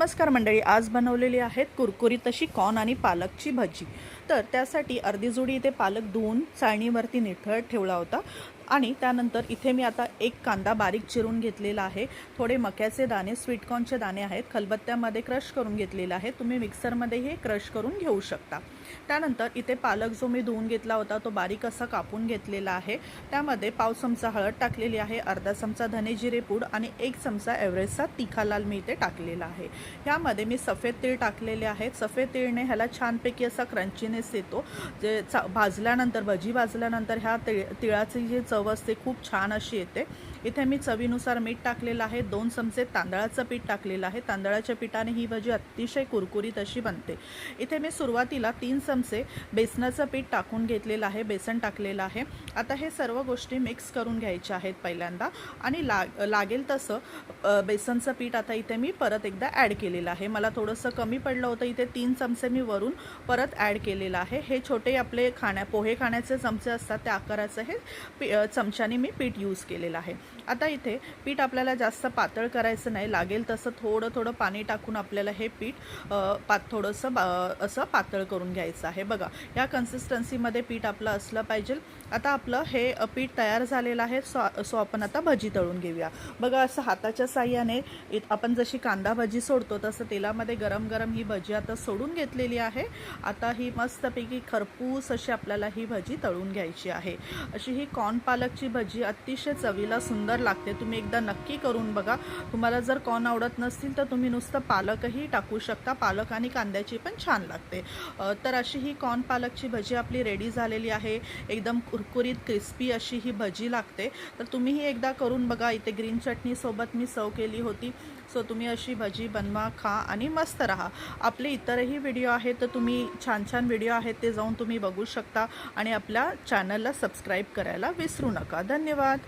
नमस्कार मंडळी, आज बनवलेली आहेत कुरकुरीत अशी कॉर्न आणि पालकची भजी। तर त्यासाठी अर्धी जुडी इथे पालक धुवून चाळणीवरती निथळत ठेवला होता आणि त्यानंतर इथे मी आता एक कांदा बारीक चिरून घेतलेला आहे। थोडे मक्याचे दाणे, स्वीट कॉर्नचे दाणे आहेत, खलबत्त्यामध्ये क्रश करून घेतलेले आहे। तुम्ही मिक्सरमध्ये हे क्रश करून घेऊ शकता। त्यानंतर इथे पालक जो मी धुवून घेतला होता तो बारीक असा कापून घेतलेला आहे। त्यामध्ये पाव चमचा हळद टाकलेली आहे, अर्धा चमचा धने जिरे पूड आणि 1 चमचा एव्हरेस्टचा तिखा लाल मी इथे टाकलेला आहे। यामध्ये मी सफेद तीळ टाकलेले आहेत। सफेद तीळने ह्याला छानपैकी असा क्रंचीनेस येतो। जे भाजल्यानंतर, भजी भाजल्यानंतर ह्या तिळाची जी चव असते खूप छान अशी येते। इथे मी चवीनुसार मीठ टाकलेलं आहे, 2 चमचे तांदळाचं पीठ टाकलेलं आहे। तांदळाच्या पिठाने ही भजी अतिशय कुरकुरीत अशी बनते। इथे मी सुरुवातीला 3 चमचे बेसनाचं पीठ टाकून घेतलेलं आहे, बेसन टाकलेलं आहे। आता हे सर्व गोष्टी मिक्स करून घ्यायच्या आहेत पहिल्यांदा आणि लागेल तसं बेसनचं पीठ आता इथे मी परत एकदा ॲड केलेलं आहे। मला थोडंसं कमी पडलं होतं, इथे 3 चमचे मी वरून परत ॲड केलेलं आहे। हे छोटे आपले पोहे खाण्याचे चमचे असतात त्या आकाराचं हे चमच्याने मी पीठ यूज केलेलं आहे। आता इथे पीठ आपल्याला जास्त पातळ करायचं नाही, लागेल तसं थोडं थोडं पाणी टाकून आपल्याला हे पीठ थोडंसं असं पातळ करून घ्यायचं आहे। बघा, या कन्सिस्टन्सीमध्ये पीठ आपलं असलं पाहिजे। आता आपलं हे पीठ तयार झालेलं आहे, सो आपण आता भजी तळून घेऊया। बघा, असं हाताच्या साह्याने आपण जशी कांदा भजी सोडतो तसं तेलामध्ये गरम गरम ही भजी आता सोडून घेतलेली आहे। आता ही मस्तपैकी खरपूस अशी आपल्याला ही भजी तळून घ्यायची आहे। अशी ही कॉर्न पालकची भजी अतिशय चवीला सुंदर लागते। तुम्ही एकदा नक्की करून बघा। तुम्हाला जर कॉर्न आवडत नसतील तर तुम्ही नुसतं पालकही टाकू शकता, पालक आणि कांद्याची पण छान लागते। तर अशी ही कॉर्न पालकची भजी आपली रेडी झालेली आहे। एकदम कुरकुरीत क्रिस्पी अशी ही भजी लागते। तर तुम्हीही एकदा करून बघा। इथे ग्रीन चटणी सोबत मी सर्व केली होती। सो तुम्ही अशी भजी बनवा, खा आणि मस्त राहा। आपले इतरही व्हिडिओ आहेत, तर तुम्ही छान छान व्हिडिओ आहेत ते जाऊन तुम्ही बघू शकता आणि आपल्या चॅनलला सबस्क्राईब करायला विसरू नका। धन्यवाद।